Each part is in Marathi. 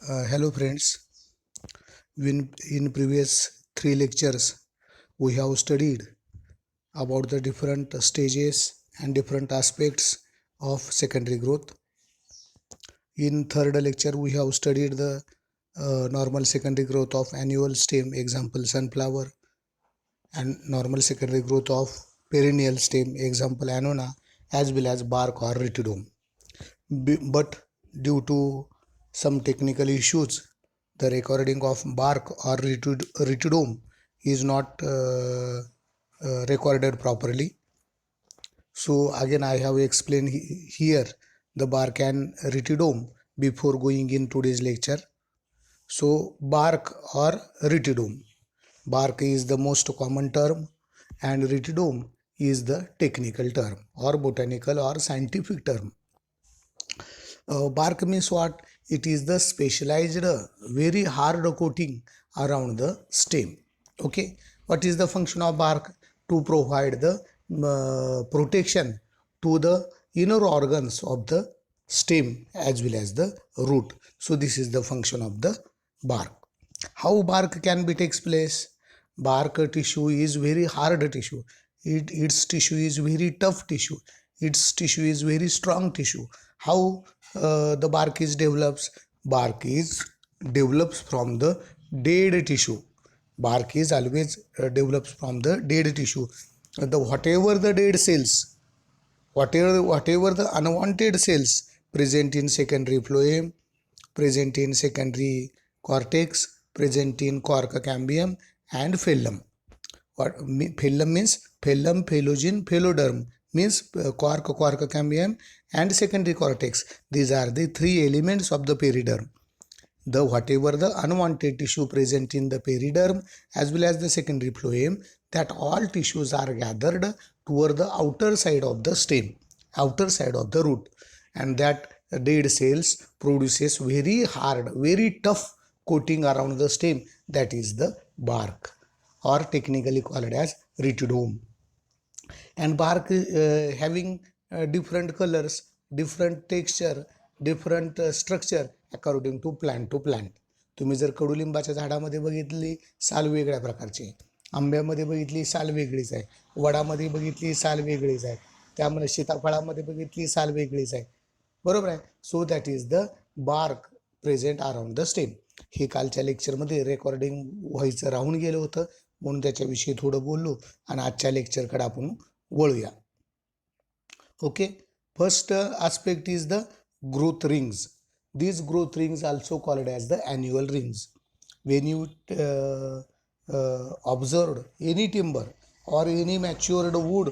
Hello friends. In previous three lectures, we have studied about the different stages and different aspects of secondary growth. In third lecture, we have studied the normal secondary growth of annual stem, example sunflower, and normal secondary growth of perennial stem, example annona, as well as bark or retidome. But due to some technical issues, the recording of bark or retidome is not recorded properly. So again I have explained here the bark and retidome before going in today's lecture. So bark or retidome. Bark is the most common term and retidome is the technical term or botanical or scientific term. Bark means what? It is the specialized, very hard coating around the stem. Okay, what is the function of bark? To provide the protection to the inner organs of the stem as well as the root. So this is the function of the bark. How bark can be takes place? Bark tissue is very hard tissue. Its tissue is very tough tissue. Its tissue is very strong tissue. How the bark is develops? Bark is develops from the dead tissue. Bark is always develops from the dead tissue. Whatever the dead cells, whatever the unwanted cells present in secondary phloem, present in secondary cortex, present in cork cambium and phellum. What phellum means? Phellum, phylogeny, phelloderm means cork cambium and secondary cortex. These are the three elements of the periderm. The whatever the unwanted tissue present in the periderm as well as the secondary phloem, that all tissues are gathered toward the outer side of the stem, outer side of the root, and that dead cells produces very hard, very tough coating around the stem, that is the bark or technically called as retidome. And bark having different colors, different texture, different structure according to plant. तुम्ही जर कडुलिंबाच्या झाडामध्ये बघितली साल वेगळ्या प्रकारची आहे, आंब्यामध्ये बघितली साल वेगळीच आहे, वडामध्ये बघितली साल वेगळीच आहे, त्यामुळे सीताफळामध्ये बघितली साल वेगळीच आहे, बरोबर आहे. So that is the bark present around the stem. हे कालच्या लेक्चरमध्ये रेकॉर्डिंग व्हायचं राहून गेलं होतं, म्हणून त्याच्याविषयी थोडं बोललो आणि आजच्या लेक्चरकडे आपण वळूया. Okay, first aspect is the growth rings. These growth rings also called as the annual rings. When you observed any timber or any matured wood,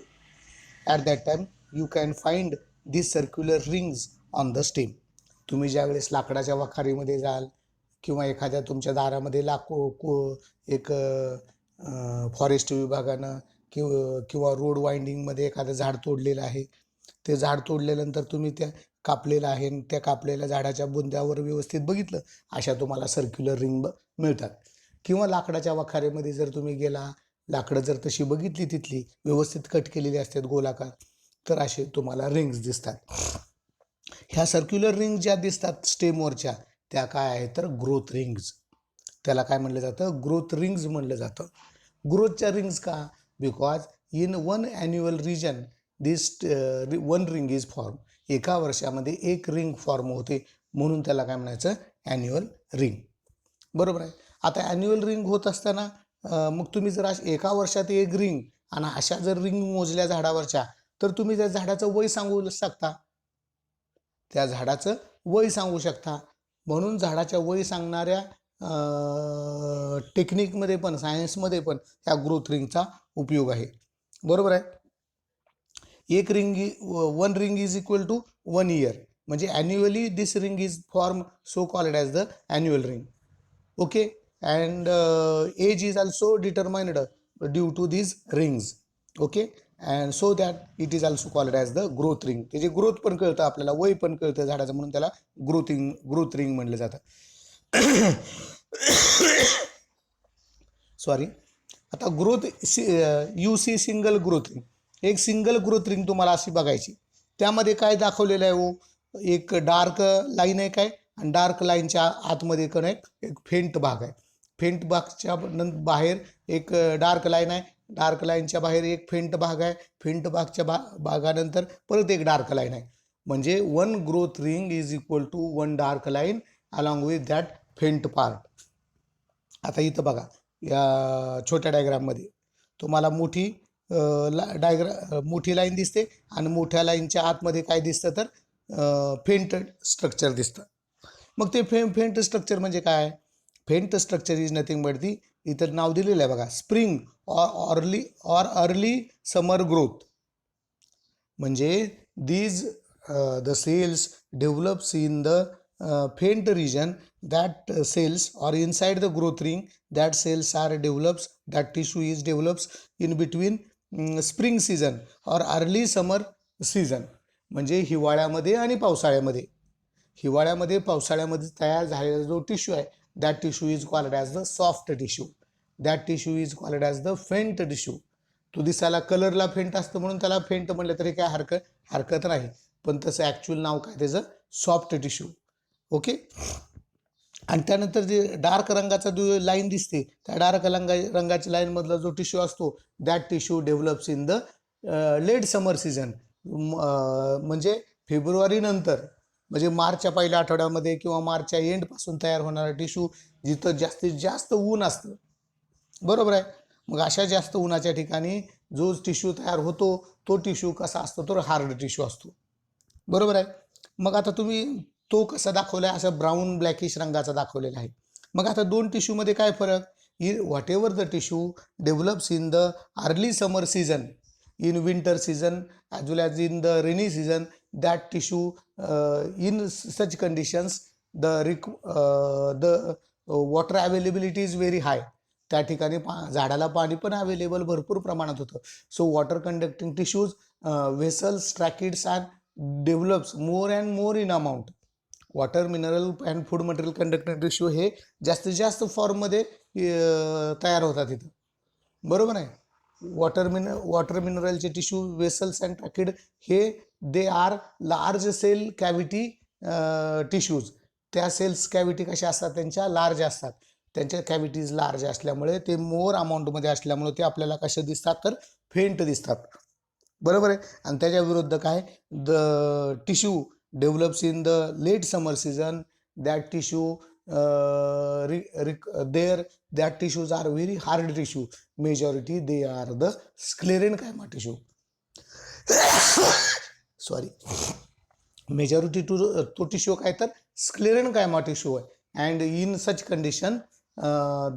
at that time you can find these circular rings on the stem. तुम्ही ज्यावेळेस लाकडाच्या वाखारीमध्ये जाल किंवा एखाद्या तुमच्या दारामध्ये एक फॉरेस्ट विभागानं किंवा रोड वाइंडिंगमध्ये एखादं झाड तोडलेलं आहे, ते झाड तोडल्यानंतर तुम्ही त्या कापलेलं आहे, त्या कापलेल्या झाडाच्या बुंद्यावर व्यवस्थित बघितलं, अशा तुम्हाला सर्क्युलर रिंग मिळतात. किंवा लाकडाच्या वाखारीमध्ये जर तुम्ही गेला, लाकडं जर तशी बघितली तिथली व्यवस्थित कट केलेली असतात गोलाकार, तर असे तुम्हाला रिंग्स दिसतात. ह्या सर्क्युलर रिंग ज्या दिसतात स्टेमवरच्या, त्या काय आहेत तर ग्रोथ रिंग्स. त्याला काय म्हणलं जातं? ग्रोथ रिंग्स म्हणलं जातं. ग्रोथच्या रिंग्स का? Because in one annual region this one ring is form. एका वर्षामध्ये एक रिंग फॉर्म होते, म्हणून त्याला काय म्हणायचं? Annual ring. बरोबर आहे. आता ॲन्युअल रिंग होत असताना मग तुम्ही जर एका वर्षात एक रिंग आणि अशा जर रिंग मोजल्या झाडावरच्या, तर तुम्ही त्या झाडाचं वय सांगू शकता, त्या झाडाचं वय सांगू शकता. म्हणून झाडाच्या वय सांगणाऱ्या टेक्निकमध्ये पण, सायन्समध्ये पण ह्या ग्रोथ रिंगचा उपयोग आहे. बरोबर आहे. एक ring, one ring is equal to 1 year, म्हणजे annually this ring is form, so called as the annual ring. Okay, and age is also determined due to this rings. Okay, and so that it is also called as the growth ring. त्याची ग्रोथ पण कळतं आपल्याला, वय पण कळतं झाडाचं, म्हणून त्याला ग्रोथ रिंग म्हणलं जातं. सॉरी. आता growth you see single growth ring, एक सिंगल ग्रोथ रिंग तुम्हाला अशी बघायची. त्यामध्ये काय दाखवलेलं आहे? हो, एक डार्क लाईन आहे, काय आणि डार्क लाईनच्या आतमध्ये एक फेंट भाग आहे. फेंट भागच्या बाहेर एक डार्क लाईन आहे. डार्क लाईनच्या बाहेर एक फेंट भाग आहे. फेंट भागच्या भागानंतर परत एक डार्क लाईन आहे. म्हणजे one growth ring is equal to one dark line along with that faint part. आता इथं बघा या छोट्या डायग्राममध्ये तुम्हाला मोठी मोठी लाईन दिसते आणि मोठ्या लाईनच्या आतमध्ये काय दिसतं तर फेंट स्ट्रक्चर दिसतं. मग ते फेंट स्ट्रक्चर म्हणजे काय? Faint structure is nothing but the, इथं नाव दिलेलं आहे बघा, spring or early summer growth. म्हणजे these the cells develops in the faint region. That cells are inside the growth ring. That cells are develops, that tissue is develops in between spring season or early summer season. म्हणजे हिवाळ्यामध्ये आणि पावसाळ्यामध्ये. हिवाळ्यामध्ये पावसाळ्यामध्ये तयार झालेला जो टिश्यू आहे, that tissue is called as the soft tissue. That tissue is called as the faint tissue. तो दिसायला कलरला फेंट असतं म्हणून त्याला फेंट म्हणलं तरी काय हरकत नाही, पण तसं ॲक्च्युअल नाव काय त्याचं? Soft tissue. ओके. आणि त्यानंतर जे डार्क रंगाचा जो लाईन दिसते, त्या डार्क रंगाच्या लाईनमधला जो टिश्यू असतो, that tissue develops in the late summer season. म्हणजे फेब्रुवारी नंतर, म्हणजे मार्चच्या पहिल्या आठवड्यामध्ये किंवा मार्चच्या एंडपासून तयार होणारा टिश्यू, जिथं जास्तीत जास्त ऊन असतं. बरोबर आहे. मग अशा जास्त उन्हाच्या ठिकाणी जो टिश्यू तयार होतो तो टिश्यू कसा असतो? तो हार्ड टिश्यू असतो. बरोबर आहे. मग आता तुम्ही तो कसा दाखवला आहे? असा ब्राऊन ब्लॅकिश रंगाचा दाखवलेला आहे. मग आता दोन टिश्यूमध्ये काय फरक? What ever the tissue develops in the early summer season, in winter season as well as in the rainy season, that tissue in such conditions the water availability is very high. त्या ठिकाणी झाडाला पाणी पण अवेलेबल भरपूर प्रमाणात होतं. So water conducting tissues, vessels, tracheids and develops more and more in amount. Water mineral and food material conducting tissue हे जास्तीत जास्त फॉर्ममध्ये तयार होतात इथं. बरोबर आहे. वॉटर मिनरलचे टिश्यू, वेसल्स अँड ट्रॅकिड हे they are large cell cavity tissues. त्या सेल्स कॅव्हिटी कशा असतात? त्यांच्या लार्ज असतात. त्यांच्या कॅव्हिटीज लार्ज असल्यामुळे ते मोर अमाऊंटमध्ये असल्यामुळे ते आपल्याला कसे दिसतात? तर फेंट दिसतात. बरोबर आहे. आणि त्याच्या विरुद्ध काय? The tissue develops in the late summer season, that tissue that tissues are very hard tissue. Majority they are the sclerenchyma tissue. Sorry. Majority to tissue काय तर sclerenchyma tissue आहे. And in such condition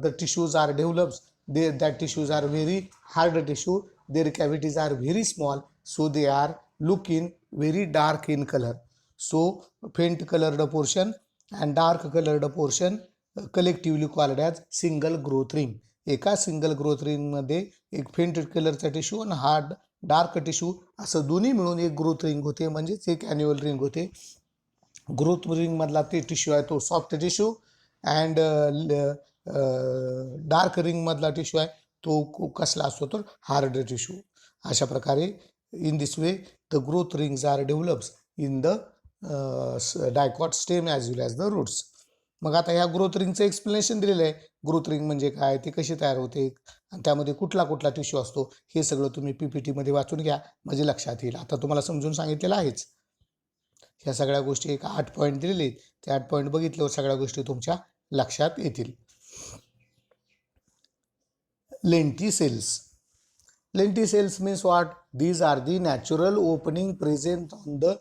the tissues are develops. That tissues are very hard tissue. Their cavities are very small, so they are looking very dark in color. So faint colored portion and dark colored portion collectively called as single growth ring. एका सिंगल ग्रोथ रिंगमध्ये एक फेंट कलरचा टिश्यू आणि हार्ड डार्क टिश्यू असं दोन्ही मिळून एक ग्रोथ रिंग होते, म्हणजेच एक ॲन्युअल रिंग होते. ग्रोथ रिंगमधला ते टिश्यू आहे तो सॉफ्ट टिश्यू, अँड डार्क रिंगमधला टिश्यू आहे तो कसला असतो? तर हार्ड टिश्यू. अशा प्रकारे in this way the growth rings are develops in the dicot stem as well as the roots. मग आता ह्या ग्रोथ रिंगचं एक्सप्लेनेशन दिलेलं आहे. ग्रोथ रिंग म्हणजे काय, ती कशी तयार होते आणि त्यामध्ये कुठला कुठला टिश्यू असतो, हे सगळं तुम्ही PPT वाचून घ्या, म्हणजे लक्षात येईल. आता तुम्हाला समजून सांगितलेलं आहेच. ह्या सगळ्या गोष्टी एक 8 पॉईंट दिलेले आहेत. ते 8 पॉईंट बघितल्यावर सगळ्या गोष्टी तुमच्या लक्षात येतील. Lenticels. Lenticels means what? These are the natural opening present on the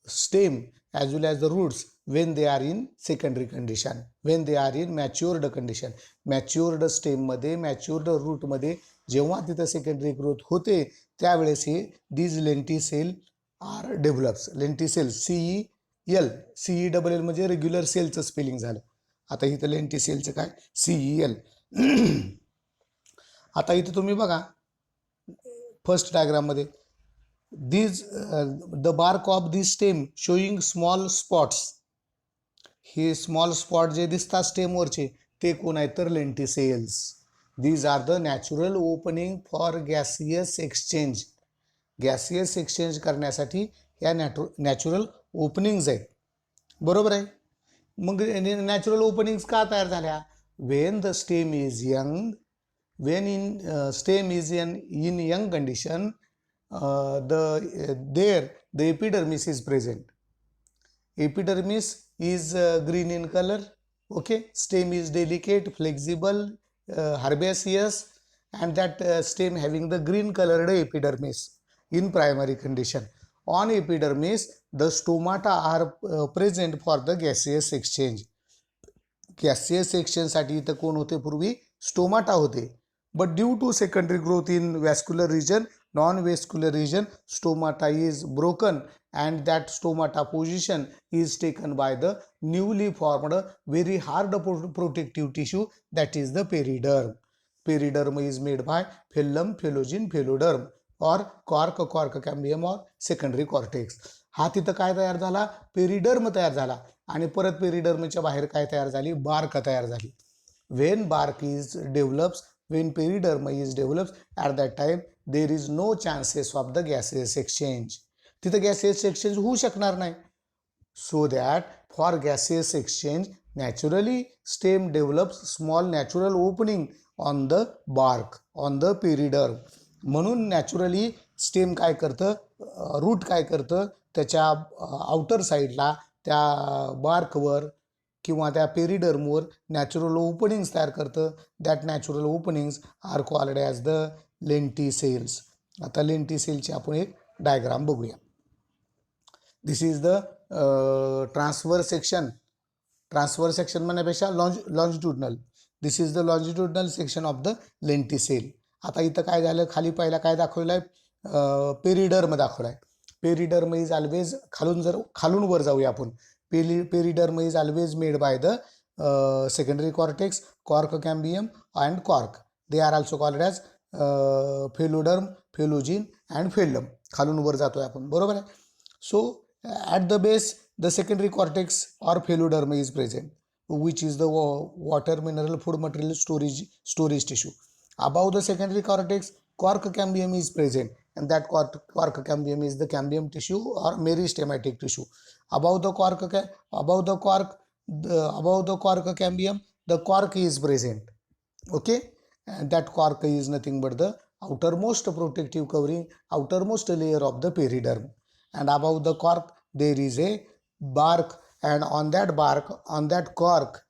stem as well as the roots when they are in secondary condition, when they are in matured condition. matured stem मध्ये, matured root मध्ये जेव्हा तिथं सेकंडरी ग्रोथ होते त्यावेळेस हे these lenticel are develops. lenticel CEL म्हणजे रेग्युलर सेलचं स्पेलिंग झालं. आता इथं लेंटिसेलचं काय? CEL. आता इथं तुम्ही बघा फर्स्ट डायग्राममध्ये these the bark of this stem showing small spots. हे स्मॉल स्पॉट जे दिसतात स्टेमवरचे ते कोण आहेत? तर lenticels. These are the natural opening for gaseous exchange. Gaseous exchange करण्यासाठी ह्या नॅचरल ओपनिंग्ज आहेत. बरोबर आहे. मग नॅचरल ओपनिंग्स का तयार झाल्या? Wien the stem is young, when in stem is in young condition, there the epidermis is present. Epidermis is green in color. Okay, stem is delicate, flexible, herbaceous, and that stem having the green colored epidermis in primary condition. On epidermis, the stomata are present for the gaseous exchange. Gaseous एक्सचेंजसाठी इथं कोण होते? पूर्वी स्टोमाटा होते. But due to secondary growth in vascular region, non vascular region, stomata is broken and that stomata position is taken by the newly formed very hard protective tissue, that is the periderm. Periderm is made by phellum, phyllogen, phylloderm or cork, cork cambium or secondary cortex. हा तिथं काय तयार झाला? पेरिडर्म तयार झाला. आणि परत पेरिडर्मच्या बाहेर काय तयार झाली? बार्क तयार झाली. when bark is develops, when periderm is develops, at that time there is no chances of the gaseous exchange. तिथं गॅसियस एक्सचेंज होऊ शकणार नाही. So that for gaseous exchange naturally stem develops small natural opening on the bark, on the periderm. म्हणून नॅचरली स्टेम काय करतं? रूट काय करतं? त्याच्या आउटर साईडला त्या बार्कवर किंवा त्या पेरिडर्मवर नॅचरल ओपनिंग्स तयार करतं. That natural openings are called as the lenticels. आता लेंटिसेलची आपण एक डायग्राम बघूया. This is the transfer section. Transfer section म्हणण्यापेक्षा longitudinal. This is the longitudinal section of the lenticel. आता इथं काय झालं? खाली पहिला काय दाखवलं आहे? पेरिडर्म दाखवला आहे. पेरिडर्म इज ऑलवेज खालून वर जाऊया आपण. Periderm is always made by the secondary cortex, cork cambium and cork. They are also called as phylloderm, phyllogen and phellum. खालून वर जातोय आपण, बरोबर आहे. So at the base the secondary cortex or phylloderm is present, which is the water, mineral, food material storage tissue. Above the secondary cortex, cork cambium is present, and that cork cambium is the cambium tissue or meristematic tissue. Above the cork cambium, the cork is present. Okay, and that cork is nothing but the outermost protective covering, outermost layer of the periderm. And above the cork there is a bark, and on that cork,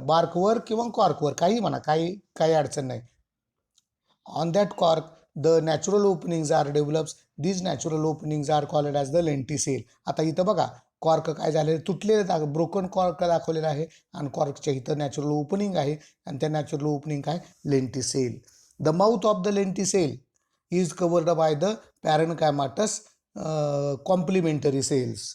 barkवर किंवा कॉर्कवर काही म्हणा, काही अडचण नाही. On that cork the natural openings are develops. These natural openings are called as the lenticel. आता इथं बघा कॉर्क काय झाले? तुटलेले, ब्रोकन कॉर्क दाखवलेला आहे आणि कॉर्कच्या इथं नॅचरल ओपनिंग आहे आणि त्या नॅचरल ओपनिंग काय? Lenticel. The mouth of the lenticel is covered by the parenchymatous complementary cells.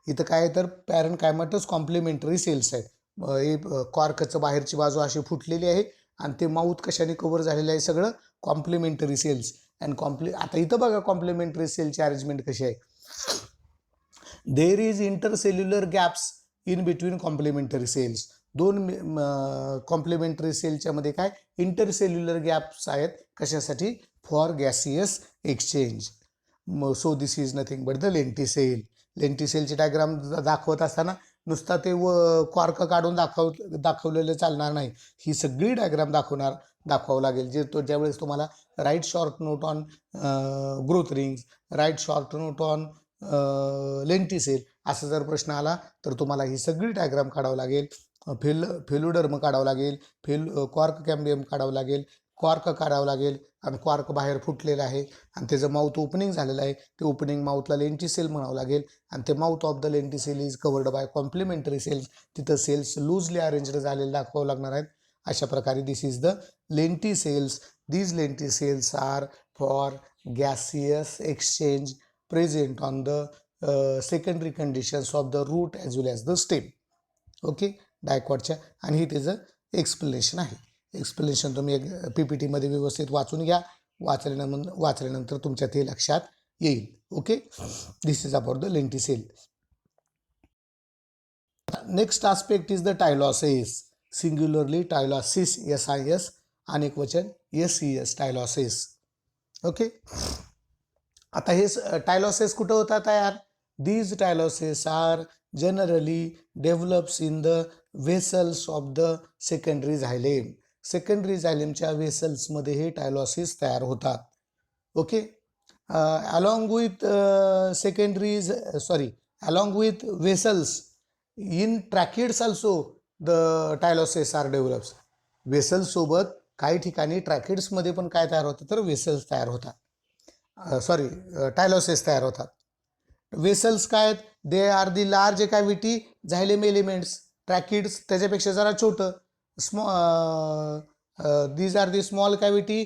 इथं काय तर पॅरेनकायमाटस कॉम्प्लिमेंटरी सेल्स आहेत. कॉर्कचं बाहेरची बाजू अशी फुटलेली आहे आणि ते माउथ कशाने कव्हर झालेलं आहे? सगळं कॉम्प्लिमेंटरी सेल्स. अँड आता इथं बघा कॉम्प्लिमेंटरी सेलची अरेंजमेंट कशी आहे. There is intercellular gaps in between complementary cells. दोन कॉम्प्लिमेंटरी सेलच्या मध्ये काय? इंटरसेल्युलर गॅप्स आहेत. कशासाठी? For gaseous exchange. So this is nothing but the lenticel. लेंटिसेलची डायग्राम दाखवत असताना नुसता ते कॉर्क काढून दाखवलेलं चालणार नाही. ही सगळी डायग्राम दाखवावं लागेल. ज्यावेळेस तुम्हाला write short note on growth rings, write short note on lenticel असं जर प्रश्न आला तर तुम्हाला ही सगळी डायग्राम काढावं लागेल. फेलोडर्म काढावं लागेल, कॉर्क कॅम्बियम काढावं लागेल, कॉर्क काढावं लागेल आणि कॉर्क बाहेर फुटलेलं आहे आणि त्याचं माउथ ओपनिंग झालेलं आहे. ते ओपनिंग माउथला लेंटिसेल म्हणावं लागेल आणि ते mouth of the lenticel is covered by complementary cells. तिथं सेल्स लूजली अरेंज्ड झालेले दाखवावं लागणार आहेत. अशा प्रकारे this is the lenticels. These lenticels are for gaseous exchange present on the secondary conditions of the root as well as the stem. Okay, डायकॉटच्या. आणि हे त्याचं एक्सप्लेनेशन आहे. एक्सप्लेनेशन तुम्ही PPT मध्ये व्यवस्थित वाचून घ्या. वाचल्यानंतर तुमच्या ते लक्षात येईल. Okay, this is about the lenticel. Next aspect is the tylosis. Singularly tylosis, SIS, अनेक वचन SES, टायलॉसिस. ओके, आता हे टायलॉसिस कुठं होता तयार? These tyloses are generally develops in the vessels of the secondary xylem. Secondary झायलेमच्या वेसल्समध्ये हे टायलॉसिस तयार होतात. Okay. Along with secondaries along with vessels in tracheids also the tyloses are develops. Vessels सोबत काही ठिकाणी ट्रॅकिड्स मध्ये पण काय तयार होतं तर वेसल्स तयार होतात. टायलॉसेस तयार होतात. वेसल्स काय आहेत? They are the large cavity xylem elements. Tracheids त्याच्यापेक्षा जरा छोटं these are the small cavity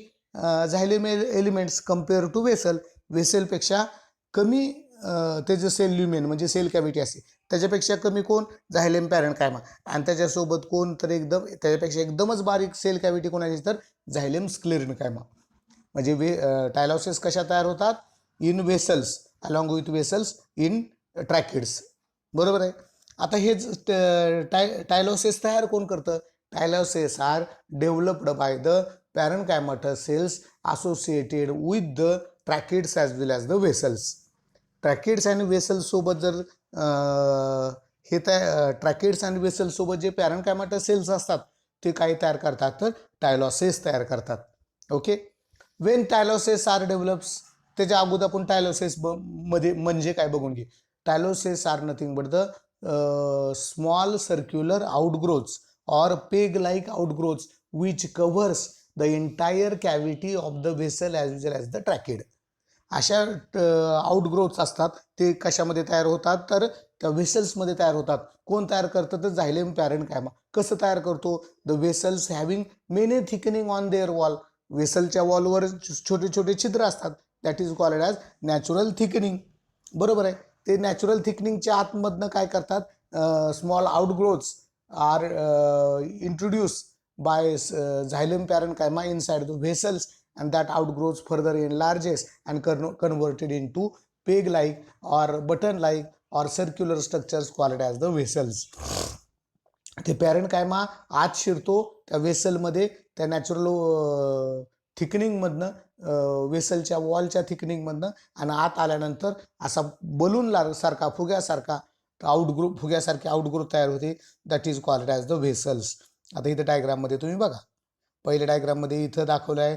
xylem elements compare to vessel. वेसलपेक्षा कमी त्याचं सेल ल्युमेन म्हणजे सेल कॅव्हिटी असते त्याच्यापेक्षा कमी कोण झायलेम पॅरेन्कायमा आणि त्याच्यासोबत कोण तर एकदम त्याच्यापेक्षा एकदमच बारीक सेल कॅव्हिटी कोणाची तर झायलेम स्क्लेरेन्कायमा. म्हणजे टायलॉसिस कशा तयार होतात? In vessels along with vessels in tracheids. बरोबर आहे. आता हेच टायलॉसिस तयार कोण करतं? Tylosis are developed by the parenchymatous cells associated with the tracheids as well as the vessels. Tracheids आणि वेसल्स सोबत जर हे ट्रॅकिड्स आणि वेसल्स सोबत जे पॅरेन्कायमाटस सेल्स असतात ते काय तयार करतात तर टायलॉसिस तयार करतात. Okay. When tylosis are develops, त्याच्या अगोदर आपण टायलॉसिस मध्ये म्हणजे काय बघून घे. Tylosis are nothing but the small circular outgrowths or peg-like outgrowths which covers the entire cavity of the vessel as well as the trachea. अशा आउटग्रोथ्स असतात ते कशामध्ये तयार होतात तर त्या वेसल्समध्ये तयार होतात. कोण तयार करतं तर झायलेम पॅरेन्कायमा. कसं तयार करतो? The vessels having many thickening on their wall. वेसलच्या वॉलवर छोटे छोटे छिद्र असतात. That is called as natural thickening. बरोबर आहे. ते नॅचरल थिकनिंगच्या आतमधनं काय करतात? Small outgrowths are introduced by xylem parenchyma inside the vessels and that outgrows further enlarges and converted into peg-like or button-like or circular structures called as the vessels. ते पॅरेन्कायमा आत शिरतो त्या वेसलमध्ये त्या नॅचरल थिकनिंगमधनं वेसलच्या वॉलच्या थिकनिंगमधनं आणि आत आल्यानंतर असा बलून सारखा फुग्यासारखा फुग्यासारखी आउटग्रोथ तयार होते. That is called as the vessels. आता इथं डायग्राममध्ये तुम्ही बघा. पहिल्या डायग्राममध्ये इथं दाखवलं आहे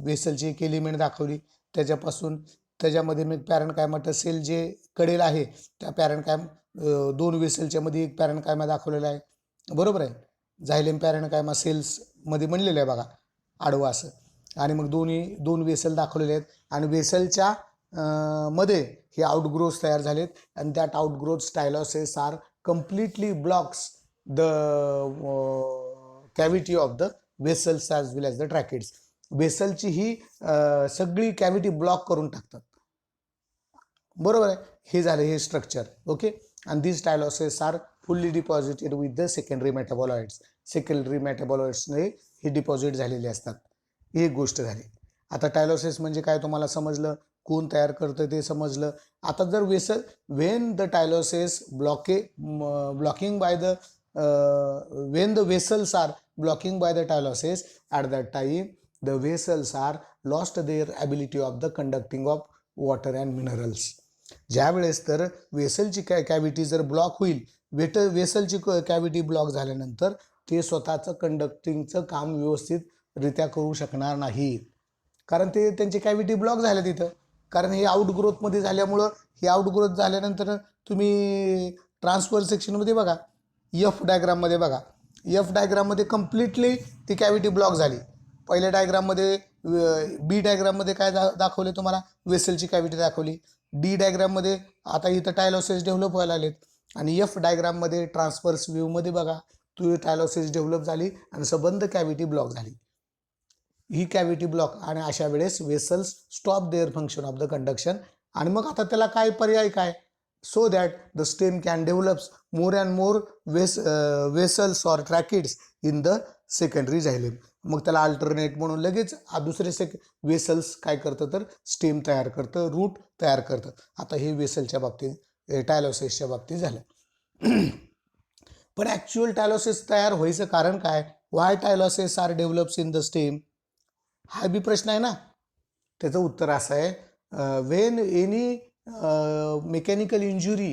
वेसलची एक एलिमेंट दाखवली. त्याच्यामध्ये मी पॅरेन्कायमाटस सेल जे कडेल आहे त्या दोन वेसलच्या मध्ये एक पॅरेन्कायमा दाखवलेला आहे. बरोबर आहे. झायलेम पॅरेन्कायमा सेल्स मध्ये म्हणलेलं आहे बघा आडवा असं. आणि मग दोन वेसल दाखवलेले आहेत आणि वेसलच्या मध्ये हे आउटग्रोथ्स तयार झालेत आणि that outgrowths tylosis are completely blocks the cavity of the vessels as well as the tracheids. वेसलची ही सगळी कॅव्हिटी ब्लॉक करून टाकतात. बरोबर आहे. हे झाले हे स्ट्रक्चर. ओके. आणि this tylosis are fully deposited with the secondary metaboloids. Secondary मेटाबॉलॉइड्सने हे डिपॉझिट झालेले असतात. ही एक गोष्ट झाली. आता टायलॉसिस म्हणजे काय तुम्हाला समजलं. कोण तयार करतं ते समजलं. आता जर when the tylosis blocking by the when the vessels are blocking by the tylosis, at that time the vessels are lost their ability of the conducting of water and minerals. ज्या वेळेस तर वेसलची कॅव्हिटी जर ब्लॉक होईल, वेसलची कॅव्हिटी ब्लॉक झाल्यानंतर ते स्वतःचं कंडक्टिंगचं काम व्यवस्थितरित्या करू शकणार नाही. कारण ते त्यांची कॅव्हिटी ब्लॉक झाल्या तिथं. कारण हे आउटग्रोथमध्ये झाल्यामुळं हे आउटग्रोथ झाल्यानंतर तुम्ही ट्रान्सफर सेक्शनमध्ये बघा. एफ डायग्राममध्ये बघा. एफ डायग्राममध्ये कम्प्लिटली ती कॅव्हिटी ब्लॉक झाली. पहिल्या डायग्राममध्ये बी डायग्राममध्ये काय दाखवले तुम्हाला? वेसलची कॅव्हिटी दाखवली. डी डायग्राममध्ये आता इथं टायलॉसिस डेव्हलप व्हायला लागलेत. आणि एफ डायग्राममध्ये ट्रान्सफर्स व्ह्यूमध्ये बघा तू टायलॉसिस डेव्हलप झाली आणि संबंध कॅव्हिटी ब्लॉक झाली. ही कॅव्हिटी ब्लॉक आणि अशा वेळेस vessels stop their function of the conduction. आणि मग आता त्याला काय पर्याय काय? so that the stem can develop more and more vessels or tracheids in the secondary xylem. मग त्याला अल्टरनेट म्हणून लगेच दुसरे वेसल्स काय करतं तर स्टेम तयार करतं, रूट तयार करतं. आता हे वेसलच्या बाबतीत टायलॉसिसच्या बाबतीत झालं. पण ॲक्च्युअल टायलॉसिस तयार व्हायचं कारण काय? Why tylosis are develops in the stem? हा बी प्रश्न आहे ना. त्याचं उत्तर असं आहे, when any mechanical injury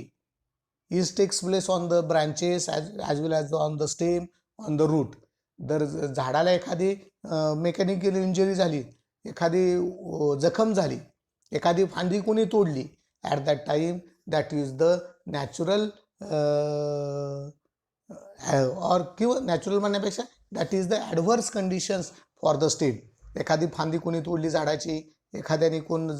is takes place on the branches as well as on the stem, on the root. जर झाडाला एखादी मेकॅनिकल इंजुरी झाली, एखादी जखम झाली, एखादी फांदी कोणी तोडली, at that time that is the natural और किंवा नॅचरल म्हणण्यापेक्षा that is the adverse conditions for the stem. एखादी फांदी कोणी तोडली झाडाची, एखाद्याने कोण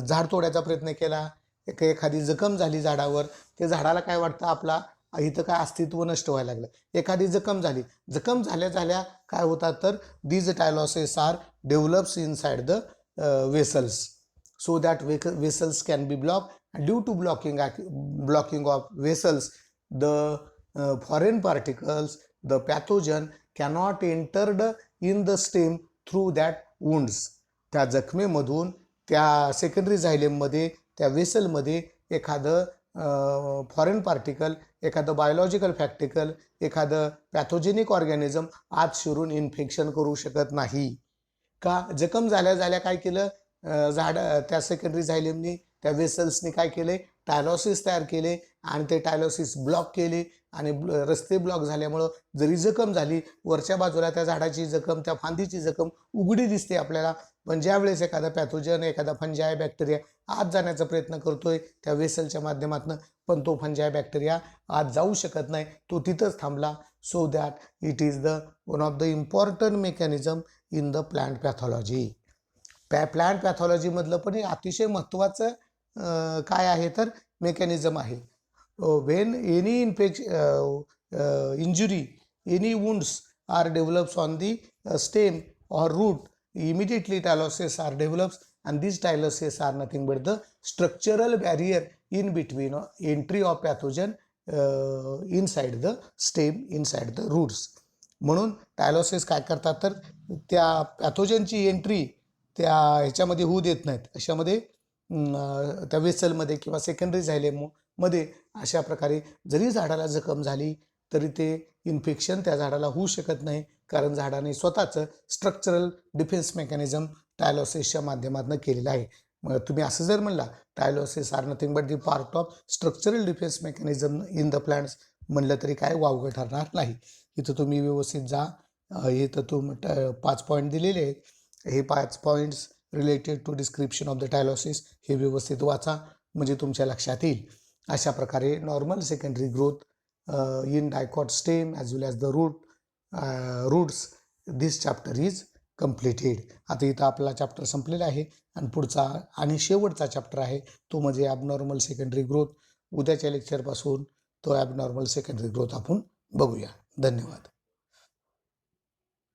झाड तोडायचा प्रयत्न केला, एखादी जखम झाली झाडावर, ते झाडाला काय वाटतं, आपला इथं काय अस्तित्व नष्ट व्हायला लागलं. एखादी जखम झाली, जखम झाल्या काय होतात तर these tyloses are develops inside the vessels so that vessels can be block. Due to blocking of vessels the foreign particles, the pathogen cannot entered in the stem through that wounds. त्या जखमेमधून त्या सेकंडरी झायलेममध्ये, त्या वेसलमध्ये एखादं फॉरेन पार्टिकल, एखादं बायोलॉजिकल फॅक्टिकल, एखादं पॅथोजेनिक ऑर्गॅनिझम आत शिरून इन्फेक्शन करू शकत नाही. का? जखम झाल्या काय केलं, त्या सेकंडरी झायलेमनी, त्या वेसल्सनी काय केले, टायलॉसिस तयार केले आणि ते टायलॉसिस ब्लॉक केले आणि रस्ते ब्लॉक झाल्यामुळं जरी जखम झाली, वरच्या बाजूला त्या झाडाची जखम, त्या फांदीची जखम उघडी दिसते आपल्याला, पण ज्यावेळेस एखादा पॅथोजन, एखादा फंजाय बॅक्टेरिया आत जाण्याचा प्रयत्न करतोय त्या वेसलच्या माध्यमातून, पण तो फंजाय बॅक्टेरिया आत जाऊ शकत नाही, तो तिथंच थांबला. So that it is the one of the important mechanism in the plant pathology. Plant पॅथॉलॉजीमधलं पण हे अतिशय महत्त्वाचं काय आहे तर मेकॅनिझम आहे. when any injury, any wounds are develops on the stem or root, immediately tyloses are develops, and these tyloses are nothing but the structural barrier in between entry of pathogen inside the stem, inside the roots. म्हणून टायलॉसिस काय करतात तर त्या पॅथोजनची एंट्री त्या ह्याच्यामध्ये होऊ देत नाहीत, अशामध्ये त्या वेसलमध्ये किंवा सेकंडरी झायलेममध्ये अशा प्रकारे जरी झाडाला जखम झाली तरी ते इन्फेक्शन त्या झाडाला होऊ शकत नाही, कारण झाडाने स्वतःचं स्ट्रक्चरल डिफेन्स मेकॅनिझम टायलॉसिसच्या माध्यमातून केलेलं आहे. मग तुम्ही असं जर म्हणला tylosis are nothing but the part of structural defence mechanism in the plants म्हणलं तरी काय वावगं ठरणार नाही. इथं तुम्ही व्यवस्थित जा. इथं तुम्ही 5 पॉईंट दिलेले आहेत. हे 5 points related to description of the tylosis हे व्यवस्थित वाचा, म्हणजे तुमच्या लक्षात येईल. अशा प्रकारे normal secondary growth in dicot stem as well as the roots, this chapter is completed. आता इथं आपला चॅप्टर संपलेला आहे आणि पुढचा आणि शेवटचा चॅप्टर आहे तो म्हणजे ॲबनॉर्मल सेकंडरी ग्रोथ. उद्याच्या लेक्चरपासून तो ॲबनॉर्मल सेकंडरी ग्रोथ आपण बघूया. धन्यवाद.